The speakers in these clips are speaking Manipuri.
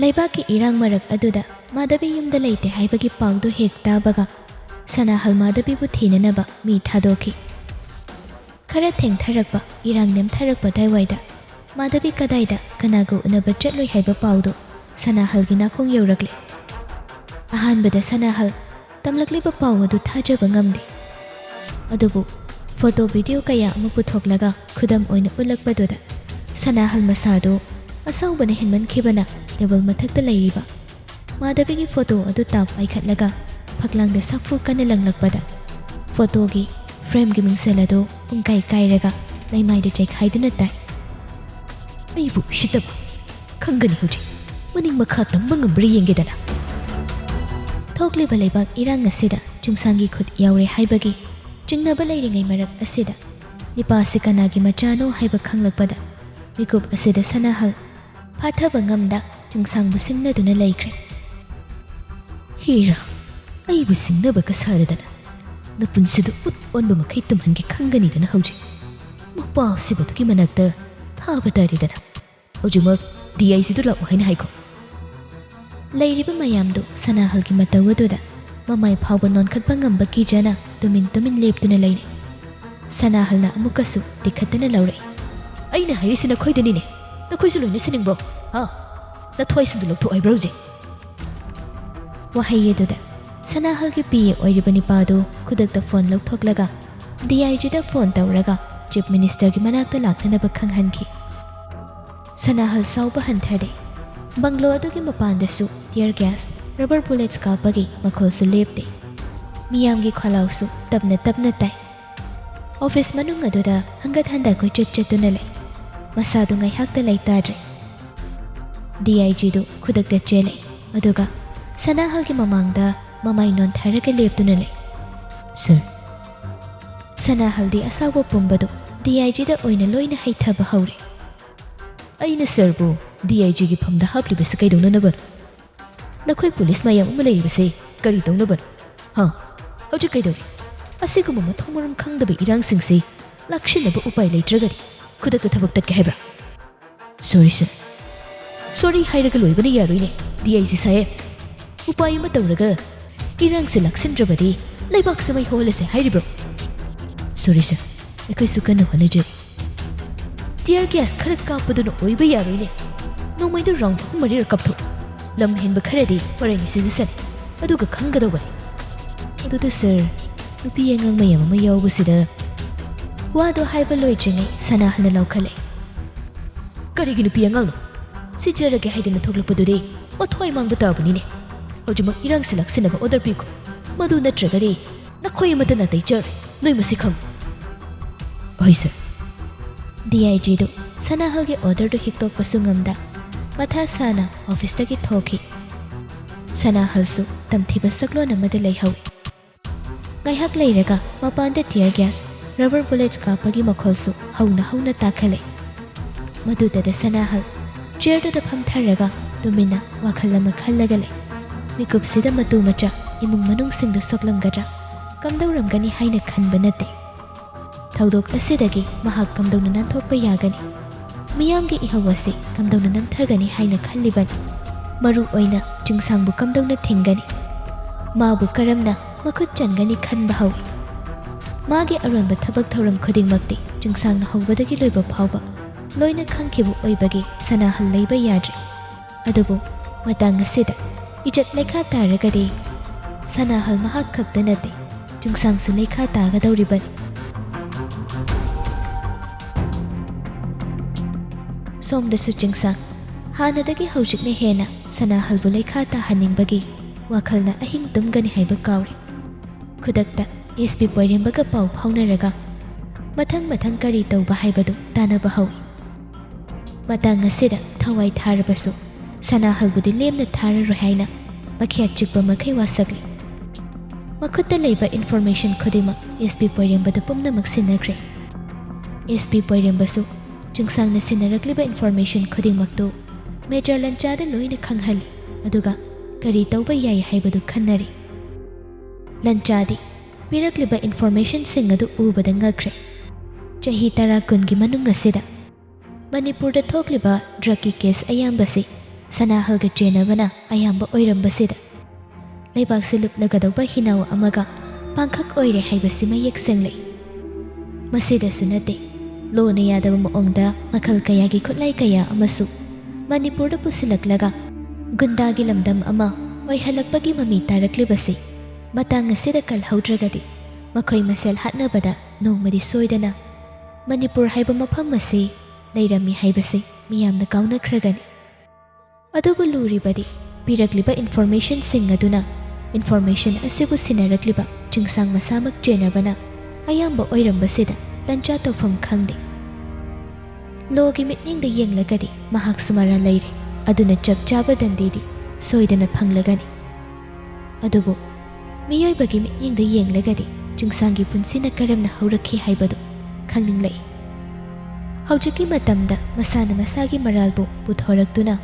ꯂꯩꯕꯥꯛꯀꯤ ꯏꯔꯥꯡ ꯃꯔꯛ ꯑꯗꯨꯗ ꯃꯥꯙꯕꯤ ꯌꯨꯝꯗ ꯂꯩꯇꯦ ꯍꯥꯏꯕꯒꯤ ꯄꯥꯎꯗꯨ ꯍꯦꯛ ꯇꯥꯕꯒ ꯁꯅꯥꯍꯜ ꯃꯥꯙꯕꯤꯕꯨ ꯊꯤꯅꯅꯕ ꯃꯤ ꯊꯥꯗꯣꯛꯈꯤ꯫ ꯈꯔ ꯊꯦꯡꯊꯔꯛꯄ ꯏꯔꯥꯡ ꯅꯦꯝꯊꯔꯛꯄ ꯑꯗꯨꯋꯥꯏꯗ ꯃꯥꯙꯕꯤ ꯀꯗꯥꯏꯗ ꯀꯅꯥꯒ ꯎꯅꯕ ꯆꯠꯂꯣꯏ ꯍꯥꯏꯕ ꯄꯥꯎꯗꯨ ꯁꯅꯥꯍꯜꯒꯤ ꯅꯥꯀꯣꯡ ꯌꯧꯔꯛꯂꯦ꯫ ꯑꯍꯥꯟꯕꯗ ꯁꯅꯥꯍꯜ ꯇꯝꯂꯛꯂꯤꯕ ꯄꯥꯎ ꯑꯗꯨ ꯊꯥꯖꯕ ꯉꯝꯗꯦ꯫ ꯑꯗꯨꯕꯨ ꯐꯣꯇꯣ ꯚꯤꯗꯤꯑꯣ ꯀꯌꯥ ꯑꯃ ꯄꯨꯊꯣꯛꯂꯒ ꯈꯨꯗꯝ ꯑꯣꯏꯅ ꯎꯠꯂꯛꯄꯗꯨꯗ ꯁꯅꯥꯍꯜ ꯃꯁꯥꯗꯨ ꯑꯁꯥꯎꯕꯅ ꯍꯦꯟꯃꯟꯈꯤꯕꯅ ꯇꯦꯕꯜ ꯃꯊꯛꯇ ꯂꯩꯔꯤꯕ ꯃꯥꯙꯕꯤꯒꯤ ꯐꯣꯇꯣ ꯑꯗꯨ ꯇꯥꯞ ꯄꯥꯏꯈꯠꯂꯒ ꯐꯛꯂꯥꯡꯗ ꯁꯥꯐꯨ ꯀꯟꯅ ꯂꯪꯂꯛꯄꯗ ꯐꯣꯇꯣꯒꯤ ꯐ꯭ꯔꯦꯝꯒꯤ ꯃꯤꯡꯁꯦꯜ ꯑꯗꯨ ꯄꯨꯡꯀꯥꯏ ꯀꯥꯏꯔꯒ ꯂꯩꯃꯥꯏꯗ ꯆꯩꯈꯥꯏꯗꯨꯅ ꯇꯥꯏ꯫ ꯑꯩꯕꯨ ꯎꯁꯤꯠꯇꯕ ꯈꯪꯒꯅꯤ ꯍꯧꯖꯤꯛ ꯃꯅꯤꯡ ꯃꯈꯥ ꯇꯝꯕ ꯉꯝꯕ꯭ꯔꯥ ꯌꯦꯡꯒꯦꯗꯅ꯫ ꯊꯣꯛꯂꯤꯕ ꯂꯩꯕꯥꯛ ꯏꯔꯥꯡ ꯑꯁꯤꯗ ꯆꯤꯡꯁꯥꯡꯒꯤ ꯈꯨꯠ ꯌꯥꯎꯔꯦ ꯍꯥꯏꯕꯒꯤ ꯆꯤꯡꯅꯕ ꯂꯩꯔꯤꯉꯩ ꯃꯔꯛ ꯑꯁꯤꯗ ꯅꯤꯄꯥꯁꯤ ꯀꯅꯥꯒꯤ ꯃꯆꯥꯅꯣ ꯍꯥꯏꯕ ꯈꯪꯂꯛꯄꯗ ꯃꯤꯀꯨꯞ ꯑꯁꯤꯗ ꯁꯅꯥꯍꯜ ꯐꯥꯊꯕ ꯉꯝꯗ ꯆꯤꯡꯁꯥꯡꯕꯨ ꯁꯤꯡꯅꯗꯨꯅ ꯂꯩꯈ꯭ꯔꯦ꯫ ꯍꯦꯔꯥ, ꯑꯩꯕꯨ ꯁꯤꯡꯅꯕꯒ ꯁꯥꯔꯗꯅ ꯅꯄꯨꯟꯁꯤꯗ ꯎꯠ ꯑꯣꯟꯕ ꯃꯈꯩ ꯇꯨꯝꯍꯟꯒꯦ ꯈꯪꯒꯅꯤꯗꯅ ꯍꯧꯖꯤꯛ ꯃꯄꯥꯁꯤꯕꯗꯨꯒꯤ ꯃꯅꯥꯛꯇ ꯊꯥꯕ ꯇꯥꯔꯦꯗꯅ꯫ ꯍꯧꯖꯤꯛꯃꯛ DIGꯗꯨ ꯂꯥꯛꯑꯣ ꯍꯥꯏꯅ ꯍꯥꯏꯈꯣ꯫ ꯂꯩꯔꯤꯕ ꯃꯌꯥꯝꯗꯨ ꯁꯅꯥꯍꯜꯒꯤ ꯃꯇꯧ ꯑꯗꯨꯗ ꯃꯃꯥꯏ ꯐꯥꯎꯕ ꯅꯣꯟꯈꯠꯄ ꯉꯝꯕ ꯀꯤꯖꯅ ꯇꯨꯃꯤꯟ ꯂꯦꯞꯇꯨꯅ ꯂꯩꯔꯦ꯫ ꯁꯅꯥꯍꯜꯅ ꯑꯃꯨꯛꯀꯁꯨ ꯇꯤꯈꯠꯇꯅ ꯂꯧꯔꯛꯏ꯫ ꯑꯩꯅ ꯍꯥꯏꯔꯤꯁꯤ ꯅꯈꯣꯏꯗꯅꯤꯅꯦ, ꯅꯈꯣꯏꯁꯨ ꯂꯣꯏꯅ ꯁꯤꯅꯤꯡꯕ꯭ꯔꯣ? ꯅꯊ꯭ꯋꯥꯏꯁꯤꯡꯗꯨ ꯂꯧꯊꯣꯛ ꯍꯥꯏꯕ꯭ꯔꯥ ꯍꯧꯖꯤꯛ? ꯋꯥꯍꯩ ꯑꯗꯨꯗ ꯁꯅꯥꯍꯜꯒꯤ ꯄꯤꯌꯦ ꯑꯣꯏꯔꯤꯕ ꯅꯤꯄꯥꯗꯨ ꯈꯨꯗꯛꯇ ꯐꯣꯟ ꯂꯧꯊꯣꯛꯂꯒ DIGꯗ ꯐꯣꯟ ꯇꯧꯔꯒ ꯆꯤꯐ ꯃꯤꯅꯤꯁꯇꯔꯒꯤ ꯃꯅꯥꯛꯇ ꯂꯥꯛꯅꯅꯕ ꯈꯪꯍꯟꯈꯤ꯫ ꯁꯅꯥꯍꯜ ꯁꯥꯎꯕ ꯍꯟꯊꯗꯦ꯫ ꯕꯪꯒ꯭ꯂꯣ ꯑꯗꯨꯒꯤ ꯃꯄꯥꯟꯗꯁꯨ ꯇꯤꯌꯔ ꯒ꯭ꯌꯥꯁ, ꯔꯕꯔ ꯕꯨꯂꯦꯠꯁ ꯀꯥꯞꯄꯒꯤ ꯃꯈꯣꯜꯁꯨ ꯂꯦꯞꯇꯦ꯫ ꯃꯤꯌꯥꯝꯒꯤ ꯈꯣꯜꯂꯥꯎꯁꯨ ꯇꯞꯅ ꯇꯥꯏ꯫ ꯑꯣꯐꯤꯁ ꯃꯅꯨꯡ ꯑꯗꯨꯗ ꯍꯟꯒꯠ ꯍꯟꯗꯥ ꯀꯣꯏꯆꯠ ꯆꯠꯇꯨꯅ ꯂꯩ꯫ ꯃꯁꯥꯗꯨ ꯉꯥꯏꯍꯥꯛꯇ ꯂꯩꯇꯥꯗ꯭ꯔꯦ꯫ DIGꯗꯨ ꯈꯨꯗꯛꯇ ꯆꯦꯜꯂꯛꯏ ꯑꯗꯨꯒ ꯁꯅꯥꯍꯜꯒꯤ ꯃꯃꯥꯡꯗ ꯃꯃꯥꯏ ꯅꯣꯟꯊꯔꯒ ꯂꯦꯞꯇꯨꯅ ꯂꯩ꯫ ꯁꯔ꯫ ꯁꯅꯥꯍꯜꯗꯤ ꯑꯁꯥꯎꯕ ꯄꯨꯝꯕꯗꯨ DIGꯗ ꯑꯣꯏꯅ ꯂꯣꯏꯅ ꯍꯩꯊꯕ ꯍꯧꯔꯦ꯫ ꯑꯩꯅ ꯁꯔꯕꯨ DIGꯒꯤ ꯐꯝꯗ ꯍꯥꯞꯂꯤꯕꯁꯤ ꯀꯩꯗꯧꯅꯅꯕꯅꯣ? ꯅꯈꯣꯏ ꯄꯨꯂꯤꯁ ꯃꯌꯥꯝ ꯑꯃ ꯂꯩꯔꯤꯕꯁꯦ ꯀꯔꯤ ꯇꯧꯅꯕꯅꯣ? ꯍꯧꯖꯤꯛ ꯀꯩꯗꯧꯔꯤ? ꯑꯁꯤꯒꯨꯝꯕ ꯃꯊꯣꯡ ꯃꯔꯝ ꯈꯪꯗꯕ ꯏꯔꯥꯡꯁꯤꯡꯁꯤ ꯂꯥꯛꯁꯤꯟꯅꯕ ꯎꯄꯥꯏ ꯂꯩꯇ꯭ꯔꯒꯗꯤ ꯈꯨꯗꯛꯇ ꯊꯕꯛ ꯇꯠꯀꯦ ꯍꯥꯏꯕ꯭ꯔꯥ? ꯁꯣꯔꯤ ꯁꯔ꯫ ꯁꯣꯔꯤ ꯍꯥꯏꯔꯒ ꯂꯣꯏꯕꯅ ꯌꯥꯔꯣꯏꯅꯦ DIG ꯁꯥꯍꯦꯕ꯫ ꯎꯄꯥꯏ ꯑꯃ ꯇꯧꯔꯒ ꯏꯔꯥꯡꯁꯦ ꯂꯥꯛꯁꯤꯟꯗ꯭ꯔꯕꯗꯤ ꯂꯩꯕꯥꯛꯁꯦ ꯃꯩ ꯍꯧꯍꯜꯂꯁꯦ ꯍꯥꯏꯔꯤꯕ꯭ꯔꯣ? ꯁꯣꯔꯤ ꯁꯔ, ꯑꯩꯈꯣꯏꯁꯨ ꯀꯟꯅ ꯍꯣꯠꯅꯖꯔꯤ꯫ ꯇꯤꯌꯔ ꯒ꯭ꯌꯥꯁ ꯈꯔ ꯀꯥꯞꯄꯗꯨꯅ ꯑꯣꯏꯕ ꯌꯥꯔꯣꯏꯅꯦ꯫ ꯅꯣꯡꯃꯩꯗꯨ ꯔꯥꯎꯟ 3-4 ꯀꯥꯞꯊꯣꯛ꯫ ꯂꯝ ꯍꯦꯟꯕ ꯈꯔꯗꯤ ꯃꯔꯩꯅ ꯁꯤꯖꯤꯁꯅꯤ ꯑꯗꯨꯒ ꯈꯪꯒꯗꯧꯕꯅꯤ꯫ ꯑꯗꯨꯗ ꯁꯔ, ꯅꯨꯄꯤ ꯑꯉꯥꯡ ꯃꯌꯥꯝ ꯑꯃ ꯌꯥꯎꯕꯁꯤꯗ꯫ ꯋꯥꯗꯣ ꯍꯥꯏꯕ ꯂꯣꯏꯗ꯭ꯔꯤꯉꯩ ꯁꯅꯥꯍꯜꯅ ꯂꯥꯎꯈꯠꯂꯦ꯫ ꯀꯔꯤꯒꯤ ꯅꯨꯄꯤ ꯑꯉꯥꯡꯅꯣ? ꯁꯤꯖꯔꯒꯦ ꯍꯥꯏꯗꯅ ꯊꯣꯛꯂꯛꯄꯗꯨꯗꯤ ꯃꯊ꯭ꯋꯥꯏ ꯃꯥꯡꯕ ꯇꯥꯕꯅꯤꯅꯦ꯫ ꯍꯧꯖꯤꯛꯃꯛ ꯏꯔꯥꯡꯁꯤ ꯂꯥꯛꯁꯤꯟꯅꯕ ꯑꯣꯔꯗꯔ ꯄꯤꯈꯣ꯫ ꯃꯗꯨ ꯅꯠꯇ꯭ꯔꯒꯗꯤ ꯅꯈꯣꯏ ꯑꯃꯠꯇ ꯅꯥꯇꯩ ꯆꯥꯔꯣꯏ, ꯅꯣꯏ ꯃꯁꯤ ꯈꯪꯉꯨ꯫ ꯍꯣꯏ ꯁꯔ꯫ DIGꯗꯨ ꯁꯅꯥꯍꯜꯒꯤ ꯑꯣꯔꯗꯔꯗꯨ ꯍꯤꯛꯇꯣꯛꯄꯁꯨ ꯉꯝꯗ ꯃꯊꯥ ꯁꯥꯅ ꯑꯣꯐꯤꯁꯇꯒꯤ ꯊꯣꯛꯈꯤ꯫ ꯁꯅꯥꯍꯜꯁꯨ ꯇꯝꯊꯤꯕ ꯁꯛꯂꯣꯟ ꯑꯃꯗ ꯂꯩꯍꯧꯏ꯫ ꯉꯥꯏꯍꯥꯛ ꯂꯩꯔꯒ ꯃꯄꯥꯟꯗ ꯇꯤꯌꯔ ꯒ꯭ꯌꯥꯁ, ꯔꯕꯔ ꯕꯨꯂꯦꯠꯁ ꯀꯥꯞꯄꯒꯤ ꯃꯈꯣꯜꯁꯨ ꯍꯧꯅ ꯇꯥꯈꯠꯂꯦ꯫ ꯃꯗꯨꯗ ꯁꯅꯥꯍꯜ ꯆꯤꯌꯔꯗꯨꯗ ꯐꯝꯊꯔꯒ ꯇꯨꯃꯤꯟꯅ ꯋꯥꯈꯜ ꯑꯃ ꯈꯜꯂꯒ ꯂꯩ꯫ ꯃꯤꯀꯨꯞꯁꯤꯗ ꯃꯇꯨ ꯃꯆꯥ ꯏꯃꯨꯡ ꯃꯅꯨꯡꯁꯤꯡꯗꯨ ꯁꯣꯛꯂꯝꯒꯗ꯭ꯔꯥ, ꯀꯝꯗꯧꯔꯝꯒꯅꯤ ꯍꯥꯏꯅ ꯈꯟꯕ ꯅꯠꯇꯦ꯫ ꯊꯧꯗꯣꯛ ꯑꯁꯤꯗꯒꯤ ꯃꯍꯥꯛ ꯀꯝꯗꯧꯅ ꯅꯥꯟꯊꯣꯛꯄ ꯌꯥꯒꯅꯤ, ಮಿಯಾಂಗೆ ಇಹವಸಿ ಕಮ್ದೌನ ನಂಥಗನಿ ಹೈನ ಖಲ್ಲಿಬನಿ ಮರು ಒಯ್ನ ಚಿಂಗ್ಸಾಂಗ್ಬು ಕಮ್ದೌನ ಥಿಂಗನಿ ಮಾಬು ಕರಮ್ನ ಮಖುತ್ ಚನ್ಗನಿ ಖನ್ಬ ಹೌವಿ ಮಾಗೆ ಅರೋನ್ಬ ಥಬಕ್ ಥೌರಂ ಖುದಿಂಗ್ಮಕ್ತಿ ಚಿಂಗ್ಸಾಂಗ್ನ ಹೌಬದಗಿ ಲೋಯ್ಬ ಫಾವ್ಬ ಲೋಯ್ನ ಖಂಖಿಬು ಒಯ್ಬಗೆ ಸನಾಹಲ್ ಲೈಬ ಯಾಡ್ರಿ ಅದುಬು ಮತಾಂಗ್ ಅಸಿದ ಇಜತ್ ಲೆಖಾ ತಾರಗದಿ ಸನಾಹಲ್ ಮಹಾಕ್ ಖಕ್ತ ನತೆ ಚಿಂಗ್ಸಾಂಗ್ಸು ಲೆಖಾ ತಾಗದೌರಿಬನಿ ಸೋಮ್ದಸು ಚಿಂಗ್ಸಾಂಗ್ ಹಾನದಗಿ ಹೌಜಿಕ್ನೆ ಹೇನ ಸನಾಹಲ್ಬು ಲೆಖಾ ತಾಹನಿಂಗ್ಬಗಿ ವಾಖಲ್ನ ಅಹಿಂಗ್ ತುಮ್ಗನಿ ಹೈಬ ಕಾವ್ರಿ ಖುದಕ್ತ ಎಸ್ಪಿ ಪೊಯ್ರೆಂಬಗ ಪಾವ್ ಫಾವ್ನರಗ ಮಥಂಗ್ ಮಥಂಗ್ ಕರಿ ತೌಬ ಹೈಬದು ತಾನಬ ಹೌವಿ ಮತಾಂಗ್ ಅಸಿದ ಥವಾಯ್ ಥಾರಬಸು ಸನಾಹಲ್ಬುದಿ ಲೇಮ್ನ ಥಾರರೊಯ್ ಹೈನ ಮಖಿಯ ಚಿಕ್ಪ ಮಖೈ ವಾಸಗ್ಲಿ ಮಖುತ್ತ ಲೈಬ ಇನ್ಫಾರ್ಮೇಷನ್ ಖುದಿಮಕ್ ಎಸ್ಪಿ ಪೊಯ್ರೆಂಬದ ಪುಮ್ನಮಕ್ ಸಿನ್ನಗ್ರೆ ಎಸ್ಪಿ ಪೊಯ್ರೆಂಬಸು ಚಿಂಗ್ಸಾಂಗ್ನ ಸಿನ್ನರಕ್ಲಿಬ ಇನ್ಫಾರ್ಮೇಷನ್ ಖುದಿಮಕ್ತು ಮೇಜರ್ ಲಂಚಾದ ಲೋಯ್ನ ಖಂಗ್ಹಲ್ಲಿ ಅದುಗ ಕರಿ ತೌಬ ಯಾಯ ಹೈಬದು ಖನ್ನರಿ ಲಂಚಾದಿ ಪಿರಕ್ಲಿಬ ಇನ್ಫಾರ್ಮೇಷನ್ ಸಿಂಗದು ಊಬದ ngakre ಚಹಿ ತರ ಕುನ್ಗಿ ಮನುಂಗ್ ಅಸಿದ ಮಣಿಪುರದ ಥೋಕ್ಲಿಬ ಡ್ರಗ್ಗಿ ಕೇಸ್ ಅಯಾಂಬಸಿ ꯁꯅꯥꯍꯜꯒ ꯆꯦꯟꯅꯕꯅ ꯑꯌꯥꯝꯕ ꯑꯣꯏꯔꯝꯕꯁꯤꯗ ꯂꯩꯕꯥꯛꯁꯤ ꯂꯨꯞꯂꯒꯗꯧꯕ ꯍꯤꯅꯥꯎ ꯑꯃꯒ ꯄꯥꯡꯈꯛ ꯑꯣꯏꯔꯦ ꯍꯥꯏꯕꯁꯤ ꯃꯌꯦꯛ ꯁꯦꯡꯂꯛꯏ꯫ ꯃꯁꯤꯗꯁꯨ ꯅꯠꯇꯦ, ꯂꯣꯅ ꯌꯥꯗꯕ ꯃꯑꯣꯡꯗ ꯃꯈꯜ ꯀꯌꯥꯒꯤ ꯈꯨꯠꯂꯥꯏ ꯀꯌꯥ ꯑꯃꯁꯨ ꯃꯅꯤꯄꯨꯔꯗ ꯄꯨꯁꯤꯜꯂꯛꯂꯒ ꯒꯨꯟꯗꯥꯒꯤ ꯂꯝꯗꯝ ꯑꯃ ꯑꯣꯏꯍꯜꯂꯛꯄꯒꯤ ꯃꯃꯤ ꯇꯥꯔꯛꯂꯤꯕꯁꯤ ꯃꯇꯥꯡ ꯑꯁꯤꯗ ꯀꯜꯍꯧꯗ꯭ꯔꯒꯗꯤ ꯃꯈꯣꯏ ꯃꯁꯦꯜ ꯍꯥꯠꯅꯕꯗ ꯅꯣꯡꯃꯗꯤ ꯁꯣꯏꯗꯅ ꯃꯅꯤꯄꯨꯔ ꯍꯥꯏꯕ ꯃꯐꯝ ꯑꯁꯤ ꯂꯩꯔꯝꯃꯤ ꯍꯥꯏꯕꯁꯤ ꯃꯤꯌꯥꯝꯅ ꯀꯥꯎꯅꯈ꯭ꯔꯒꯅꯤ꯫ ꯑꯗꯨꯕꯨ ꯂꯨꯔꯤꯕꯗꯤ ꯄꯤꯔꯛꯂꯤꯕ ꯏꯟꯐꯣꯔꯃꯦꯁꯟꯁꯤꯡ ꯑꯗꯨꯅ ꯏꯟꯐꯣꯔꯃꯦꯁꯟ ꯑꯁꯤꯕꯨ ꯁꯤꯟꯅꯔꯛꯂꯤꯕ ꯆꯤꯡꯁꯥꯡ ꯃꯁꯥꯃꯛ ꯆꯦꯟꯅꯕꯅ ꯑꯌꯥꯝꯕ ꯑꯣꯏꯔꯝꯕꯁꯤꯗ ꯇꯟꯖꯥ ꯇꯧꯐꯝ ꯈꯪꯗꯦ꯫ ꯂꯣꯒꯤ ꯃꯤꯠꯌꯦꯡꯗ ꯌꯦꯡꯂꯒꯗꯤ ꯃꯍꯥꯛꯁꯨ ꯃꯔꯥꯜ ꯂꯩꯔꯦ, ꯑꯗꯨꯅ ꯆꯞ ꯆꯥꯕ ꯗꯟꯗꯤꯗꯤ ꯁꯣꯏꯗꯅ ꯐꯪꯂꯒꯅꯤ꯫ ꯑꯗꯨꯕꯨ ꯃꯤꯑꯣꯏꯕꯒꯤ ꯃꯤꯠꯌꯦꯡꯗ ꯌꯦꯡꯂꯒꯗꯤ ꯆꯤꯡꯁꯥꯡꯒꯤ ꯄꯨꯟꯁꯤꯅ ꯀꯔꯝꯅ ꯍꯧꯔꯛꯈꯤ ꯍꯥꯏꯕꯗꯨ ꯈꯪꯅꯤꯡꯂꯛꯏ꯫ ꯍꯧꯖꯤꯛꯀꯤ ꯃꯇꯝꯗ ꯃꯁꯥꯅ ꯃꯁꯥꯒꯤ ꯃꯔꯥꯜꯕꯨ ꯄꯨꯊꯣꯔꯛꯇꯨꯅ